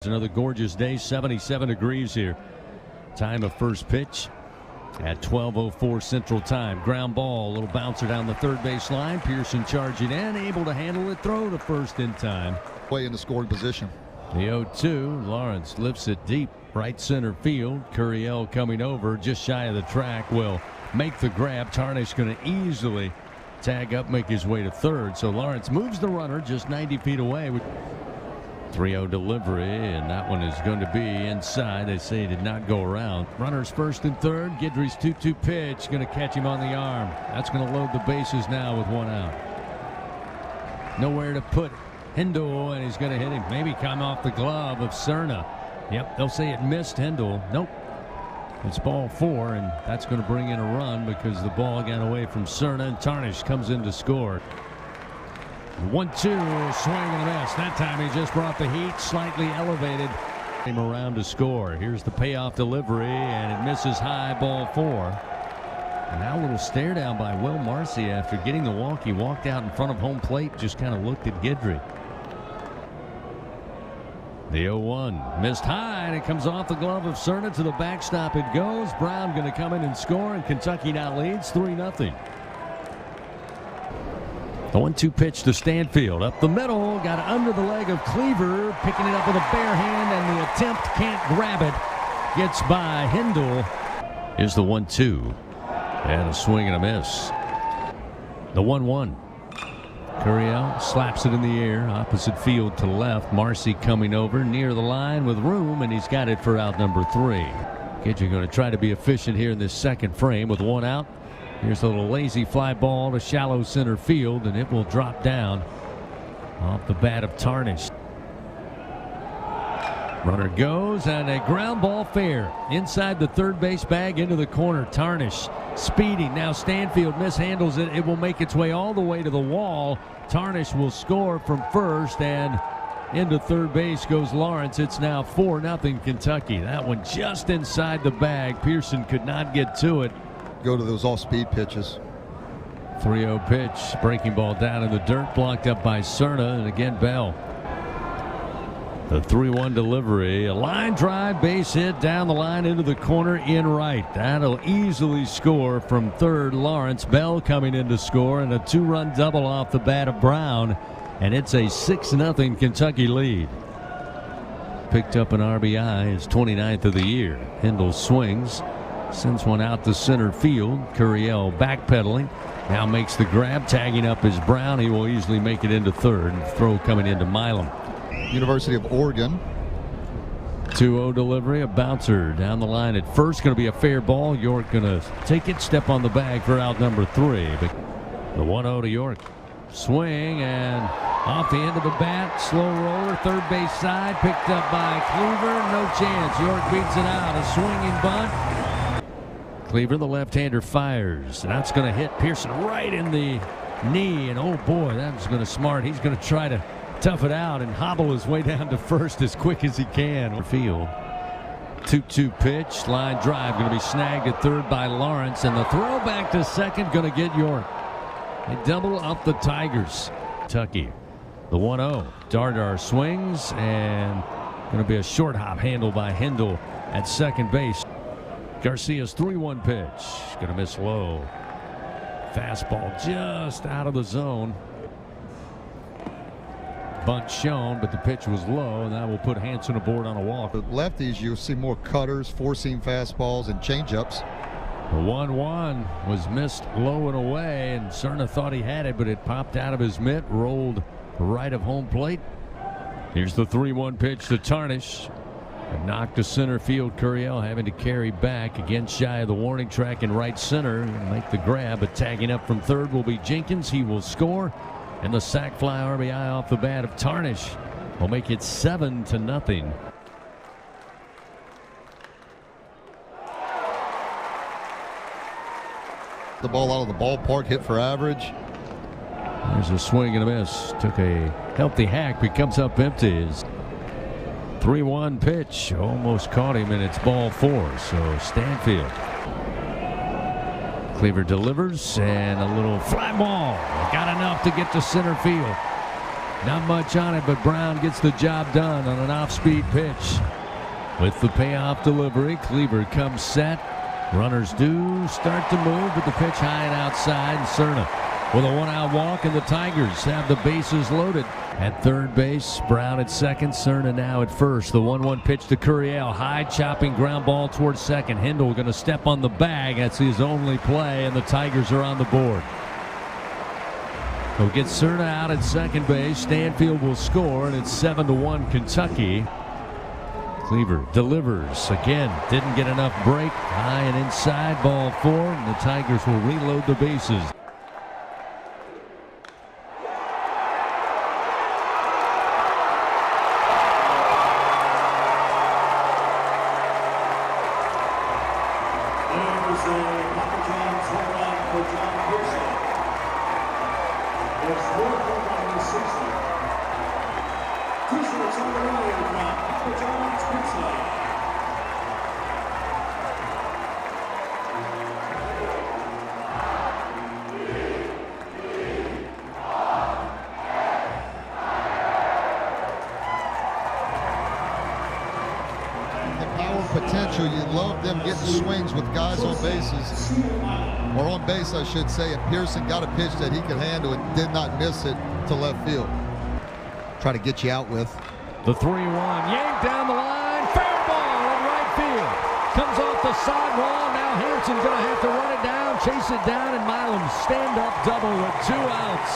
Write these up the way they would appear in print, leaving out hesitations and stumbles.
It's another gorgeous day, 77 degrees here. Time of first pitch at 12:04 Central Time. Ground ball, a little bouncer down the third base line. Pearson charging in, able to handle it, throw to first in time. Way in the scoring position. The 0-2, Lawrence lifts it deep, right center field. Curiel coming over just shy of the track will make the grab. Tarnish going to easily tag up, make his way to third. So Lawrence moves the runner just 90 feet away. 3-0 delivery, and that one is going to be inside. They say he did not go around. Runners first and third. Guidry's 2-2 pitch going to catch him on the arm. That's going to load the bases now with one out. Nowhere to put Hindle, and he's going to hit him. Maybe come off the glove of Cerna. Yep, they'll say it missed Hindle. Nope. It's ball four, and that's going to bring in a run because the ball got away from Cerna, and Tarnish comes in to score. 1-2, swing and a miss. That time he just brought the heat slightly elevated. Came around to score. Here's the payoff delivery, and it misses high, ball four. And now a little stare down by Will Marcy after getting the walk. He walked out in front of home plate, just kind of looked at Guidry. The 0-1 missed high, and it comes off the glove of Cerna to the backstop. It goes. Brown going to come in and score, and Kentucky now leads 3-0. The 1-2 pitch to Stanfield. Up the middle. Got under the leg of Cleaver. Picking it up with a bare hand, and the attempt can't grab it. Gets by Hindle. Here's the 1-2. And a swing and a miss. The 1-1. Curiel slaps it in the air. Opposite field to left. Marcy coming over near the line with room, and he's got it for out number 3. Guidry going to try to be efficient here in this second frame with one out. Here's a little lazy fly ball to shallow center field, and it will drop down off the bat of Tarnish. Runner goes, and a ground ball fair inside the third base bag into the corner. Tarnish speeding. Now Stanfield mishandles it. It will make its way all the way to the wall. Tarnish will score from first, and into third base goes Lawrence. It's now 4-0 Kentucky. That one just inside the bag. Pearson could not get to it. Go to those off-speed pitches. 3-0 pitch. Breaking ball down in the dirt. Blocked up by Cerna. And again, Bell. The 3-1 delivery. A line drive, base hit down the line into the corner in right. That'll easily score from third. Lawrence. Bell coming in to score. And a 2-run double off the bat of Brown. And it's a 6-0 Kentucky lead. Picked up an RBI. His 29th of the year. Hindle swings. Sends one out to center field. Curiel backpedaling. Now makes the grab. Tagging up is Brown. He will easily make it into third. Throw coming into Milam. University of Oregon. 2-0 delivery. A bouncer down the line at first. Going to be a fair ball. York going to take it. Step on the bag for out number 3. But the 1-0 to York. Swing and off the end of the bat. Slow roller. Third base side. Picked up by Cleaver. No chance. York beats it out. A swinging bunt. Cleaver, the left-hander, fires. And that's going to hit Pearson right in the knee. And oh boy, that's going to smart. He's going to try to tough it out and hobble his way down to first as quick as he can. Field. 2-2 pitch. Line drive going to be snagged at third by Lawrence. And the throw back to second going to get York. They double up the Tigers. Kentucky. The 1-0. Dardar swings and going to be a short hop handle by Hindle at second base. Garcia's 3-1 pitch. Going to miss low. Fastball just out of the zone. Bunt shown, but the pitch was low, and that will put Hanson aboard on a walk. The lefties, you'll see more cutters, four-seam fastballs, and changeups. The 1-1 was missed low and away, and Cerna thought he had it, but it popped out of his mitt, rolled right of home plate. Here's the 3-1 pitch to Tarnish. A knock to center field. Curiel having to carry back again shy of the warning track in right center and make the grab, but tagging up from third will be Jenkins. He will score, and the sac fly RBI off the bat of Tarnish will make it 7-0. The ball out of the ballpark, hit for average. There's a swing and a miss. Took a healthy hack, but comes up empty. 3-1 pitch, almost caught him, and it's ball 4. So Stanfield. Cleaver delivers, and a little fly ball. Got enough to get to center field. Not much on it, but Brown gets the job done on an off-speed pitch. With the payoff delivery, Cleaver comes set. Runners do start to move, but the pitch high and outside. And Cerna with a one-out walk, and the Tigers have the bases loaded. At third base, Brown at second, Cerna now at first. The 1-1 pitch to Curiel. High chopping ground ball towards second. Hindle going to step on the bag. That's his only play, and the Tigers are on the board. He'll get Cerna out at second base. Stanfield will score, and it's 7-1 Kentucky. Cleaver delivers again. Didn't get enough break. High and inside, ball 4, and the Tigers will reload the bases. Potential, you love them getting swings with guys on bases, or on base I should say, and Pearson got a pitch that he could handle and did not miss it to left field. Try to get you out with. The 3-1, yanked down the line, fair ball in right field. Comes off the sidewall, now Hanson's going to have to run it down, chase it down, and Milam stand-up double with 2 outs.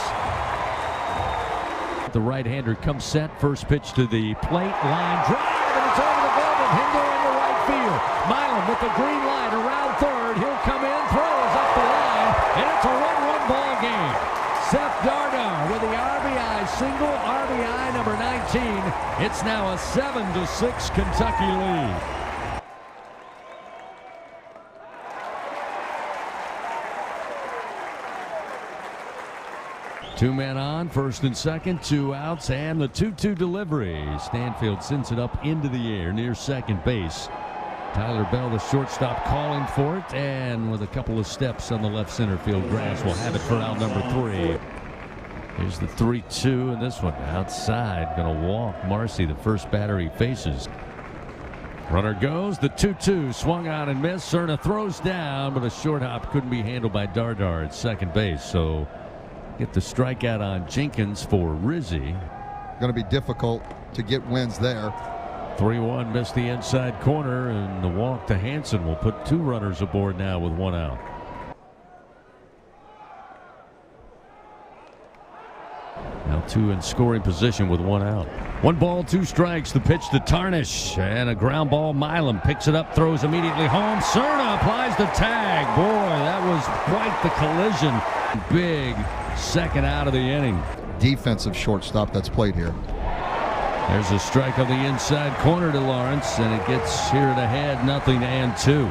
The right-hander comes set, first pitch to the plate, line drive, and it's over the glove of Hindle into right field. Milam with the green light around third. He'll come in, throws up the line, and it's a 1-1 ball game. Seth Dardar with the RBI single, RBI number 19. It's now a 7-6 Kentucky lead. Two men on, first and second, 2 outs, and the 2-2 delivery. Stanfield sends it up into the air near second base. Tyler Bell, the shortstop, calling for it, and with a couple of steps on the left center field grass, we'll have it for out number 3. Here's the 3-2, and this one outside, going to walk Marcy, the first batter he faces. Runner goes, the 2-2, swung on and missed. Cerna throws down, but a short hop couldn't be handled by Dardar at second base, so get the strikeout on Jenkins for Rizzi. Going to be difficult to get wins there. 3-1 missed the inside corner, and the walk to Hanson will put 2 runners aboard now with 1 out. Now 2 in scoring position with 1 out. 1 ball, 2 strikes. The pitch to Tarnish, and a ground ball. Milam picks it up, throws immediately home. Cerna applies the tag. Boy, that was quite the collision. Big second out of the inning. Defensive shortstop that's played here. There's a strike on the inside corner to Lawrence, and it gets here at ahead, 0-2.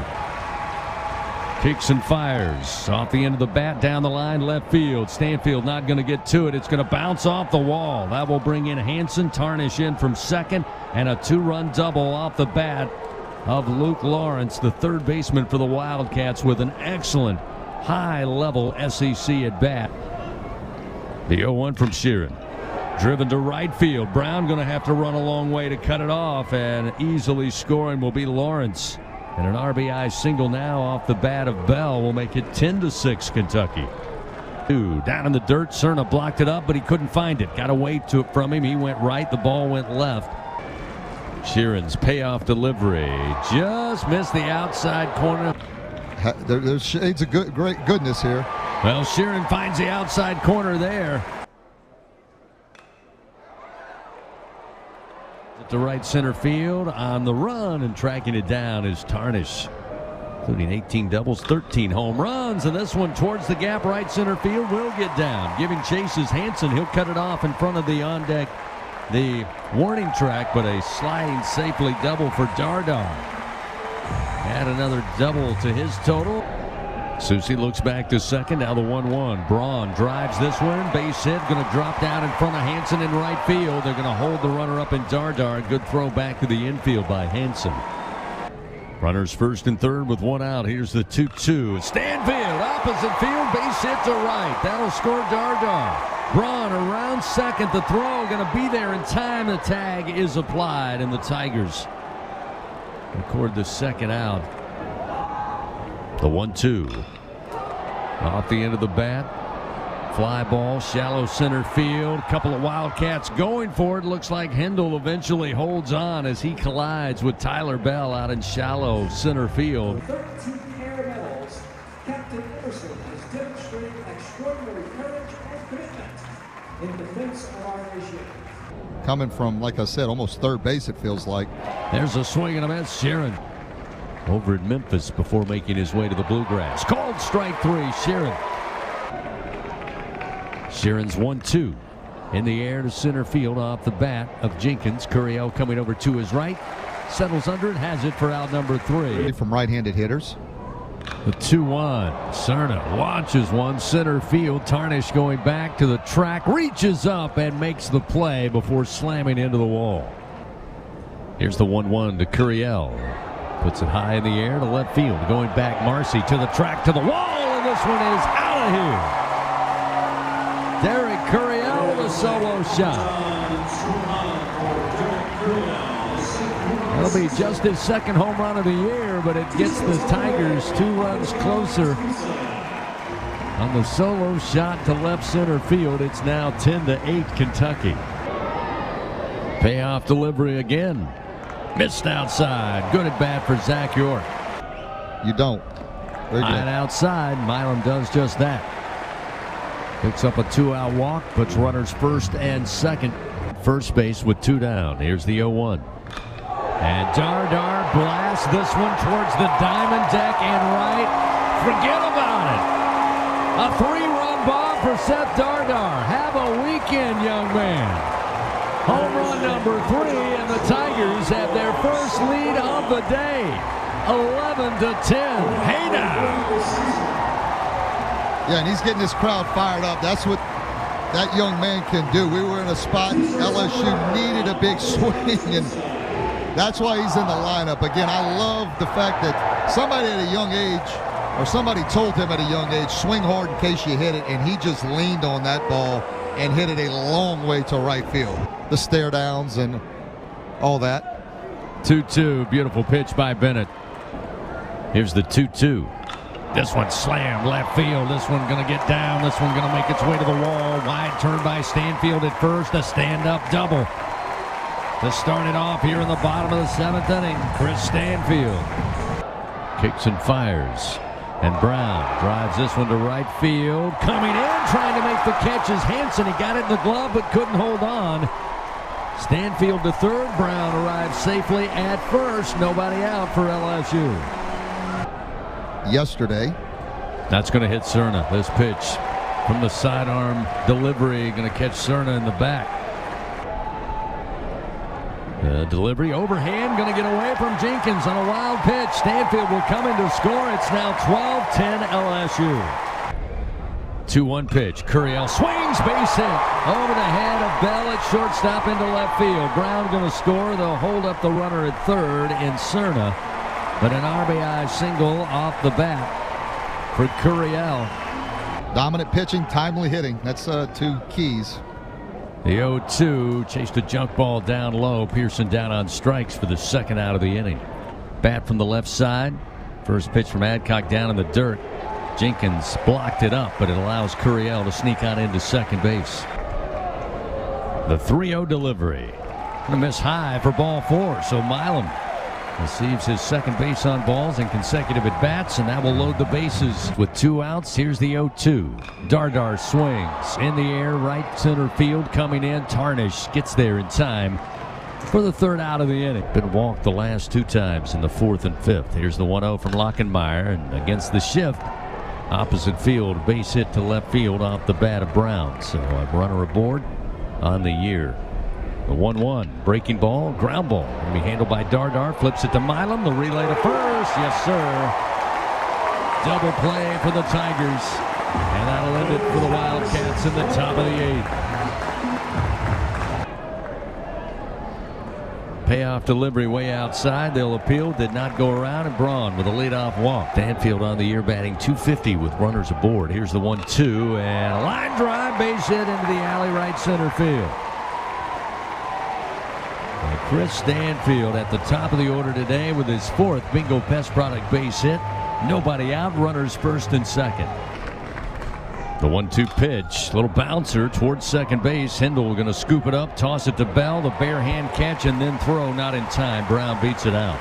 Kicks and fires off the end of the bat, down the line, left field. Stanfield not going to get to it. It's going to bounce off the wall. That will bring in Hanson. Tarnish in from second, and a 2-run double off the bat of Luke Lawrence, the third baseman for the Wildcats, with an excellent high-level SEC at bat. The 0-1 from Sheeran. Driven to right field. Brown going to have to run a long way to cut it off, and easily scoring will be Lawrence. And an RBI single now off the bat of Bell will make it 10-6 Kentucky. Down in the dirt, Cerna blocked it up, but he couldn't find it. Got away from him. He went right. The ball went left. Sheeran's payoff delivery just missed the outside corner. There's shades of great goodness here. Well, Sheeran finds the outside corner there. At the right center field, on the run and tracking it down is Tarnish, including 18 doubles, 13 home runs, and this one towards the gap right center field will get down. Giving chase is Hanson. He'll cut it off in front of the on deck, the warning track, but a sliding safely double for Dardar. Add another double to his total. Susie looks back to second. Now the 1-1. Braun drives this one. Base hit. Going to drop down in front of Hanson in right field. They're going to hold the runner up in Dardar. Good throw back to the infield by Hanson. Runners first and third with 1 out. Here's the 2-2. Stanfield, opposite field. Base hit to right. That'll score Dardar. Braun around second. The throw going to be there in time. The tag is applied, and the Tigers record the second out. The 1-2. Off the end of the bat. Fly ball, shallow center field. A couple of Wildcats going for it. Looks like Hendel eventually holds on as he collides with Tyler Bell out in shallow center field. With 13 air medals, Captain Emerson has demonstrated extraordinary courage and commitment in defense of our nation. Coming from, like I said, almost third base, it feels like. There's a swing and a miss. Sheeran over at Memphis before making his way to the Bluegrass. Called strike three. Sheeran. Sheeran's 1-2 in the air to center field off the bat of Jenkins. Curiel coming over to his right. Settles under it, has it for out number 3. From right-handed hitters. The 2-1. Cerna launches one center field. Tarnish going back to the track. Reaches up and makes the play before slamming into the wall. Here's the 1-1 to Curiel. Puts it high in the air to left field. Going back, Marcy to the track, to the wall, and this one is out of here. Derek Curiel with a solo shot. That'll be just his second home run of the year, but it gets the Tigers 2 runs closer. On the solo shot to left center field, it's now 10-8 Kentucky. Payoff delivery again. Missed outside. Good at bat for Zach York. You don't. Very good. And outside, Milam does just that. Picks up a 2-out walk, puts runners first and second. First base with 2 down. Here's the 0-1. And Dardar blasts this one towards the diamond deck and right. Forget about it. A 3-run bomb for Seth Dardar. Have a weekend, young man. Home run number 3, and the Tigers have their first lead of the day. 11-10. Hey now. Yeah, and he's getting this crowd fired up. That's what that young man can do. We were in a spot LSU needed a big swing, and that's why he's in the lineup. Again, I love the fact that somebody at a young age, or somebody told him at a young age, swing hard in case you hit it, and he just leaned on that ball and hit it a long way to right field. The stare downs and all that. 2-2. Beautiful pitch by Bennett. Here's the 2-2. This one slammed left field. This one going to get down. This one going to make its way to the wall. Wide turn by Stanfield at first. A stand-up double to start it off here in the bottom of the 7th inning. Chris Stanfield kicks and fires. And Brown drives this one to right field. Coming in, trying to make the catch is Hanson. He got it in the glove but couldn't hold on. Stanfield to third. Brown arrives safely at first. Nobody out for LSU. Yesterday. That's going to hit Cerna. This pitch from the sidearm delivery going to catch Cerna in the back. Delivery overhand going to get away from Jenkins on a wild pitch. Stanfield will come in to score. It's now 12-10 LSU. 2-1 pitch. Curiel swings, base hit over the head of Bell at shortstop into left field. Brown going to score. They'll hold up the runner at third in Cerna, but an RBI single off the bat for Curiel. Dominant pitching, timely hitting. That's 2 keys. The 0-2 chased a junk ball down low. Pearson down on strikes for the second out of the inning. Bat from the left side. First pitch from Adcock down in the dirt. Jenkins blocked it up, but it allows Curiel to sneak on into second base. The 3-0 delivery. Gonna miss high for ball 4, so Milam receives his second base on balls in consecutive at-bats, and that will load the bases with 2 outs. Here's the 0-2. Dardar swings in the air, right center field, coming in. Tarnish gets there in time for the third out of the inning. Been walked the last 2 times in the 4th and 5th. Here's the 1-0 from Lockenmeyer, and against the shift, opposite field, base hit to left field off the bat of Brown. So a runner aboard on the year. The 1-1 breaking ball, ground ball. Going to be handled by Dardar. Flips it to Milam. The relay to first. Yes, sir. Double play for the Tigers. And that'll end it for the Wildcats in the top of the 8th. Payoff delivery way outside. They'll appeal. Did not go around, and Braun with a leadoff walk. Stanfield on the year batting .250 with runners aboard. Here's the 1-2 and a line drive, base hit into the alley right center field. And Chris Stanfield at the top of the order today with his 4th Bingo Pest Product base hit. Nobody out. Runners first and second. The 1-2 pitch, little bouncer towards second base. Hindle going to scoop it up, toss it to Bell. The bare hand catch and then throw, not in time. Brown beats it out.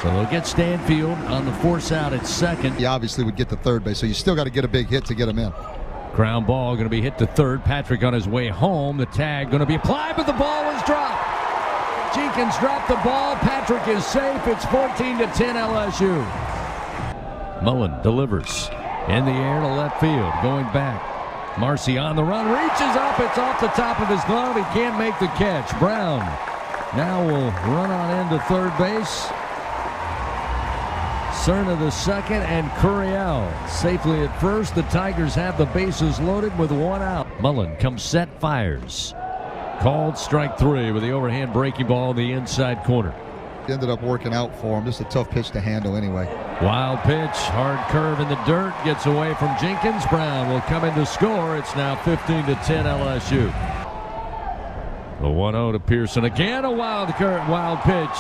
So they'll get Stanfield on the force out at second. He obviously would get to third base, so you still got to get a big hit to get him in. Ground ball going to be hit to third. Patrick on his way home. The tag going to be applied, but the ball was dropped. Jenkins dropped the ball. Patrick is safe. It's 14-10 LSU. Mullen delivers. In the air to left field, going back. Marcy on the run, reaches up, it's off the top of his glove. He can't make the catch. Brown now will run on into third base. Cerna the second, and Curiel safely at first. The Tigers have the bases loaded with 1 out. Mullen comes set, fires. Called strike 3 with the overhand breaking ball in the inside corner. Ended up working out for him. Just a tough pitch to handle anyway. Wild pitch, hard curve in the dirt, gets away from Jenkins. Brown will come in to score. It's now 15-10 LSU. The 1-0 to Pearson again. A wild pitch.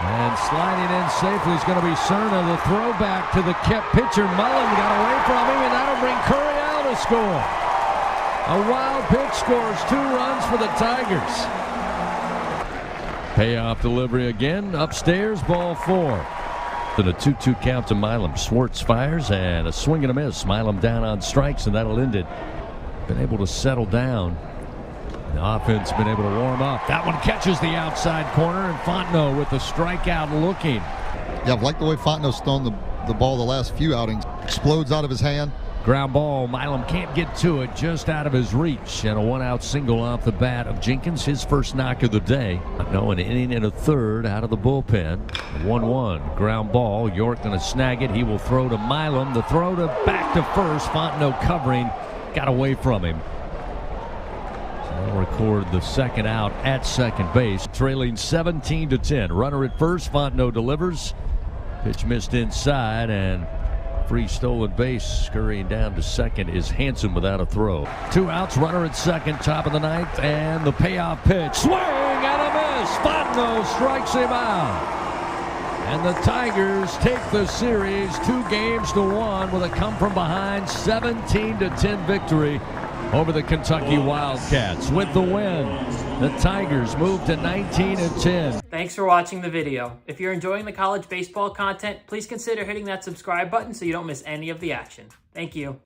And sliding in safely is going to be Cerna. The throwback to the kept pitcher. Mullen got away from him, and that'll bring Curiel to score. A wild pitch scores 2 runs for the Tigers. Payoff delivery again, upstairs, ball 4. To the 2-2 count to Milam. Schwartz fires and a swing and a miss. Milam down on strikes, and that'll end it. Been able to settle down. The offense been able to warm up. That one catches the outside corner, and Fontenot with the strikeout looking. Yeah, I've liked the way Fontenot's thrown the ball the last few outings. Explodes out of his hand. Ground ball, Milam can't get to it, just out of his reach. And a 1-out single off the bat of Jenkins, his first knock of the day. No, an inning and a third out of the bullpen. 1-1, ground ball. York going to snag it. He will throw to Milam. The throw to back to first. Fontenot covering, got away from him. So they'll record the second out at second base. Trailing 17-10. Runner at first, Fontenot delivers. Pitch missed inside, and free stolen base. Scurrying down to second is Hanson without a throw. 2 outs, runner at second, top of the 9th, and the payoff pitch. Swing and a miss. Fontenot strikes him out. And the Tigers take the series 2-1 with a come-from-behind 17-10 victory over the Kentucky Wildcats. With the win, the Tigers move to 19-10. Thanks for watching the video. If you're enjoying the college baseball content, please consider hitting that subscribe button so you don't miss any of the action. Thank you.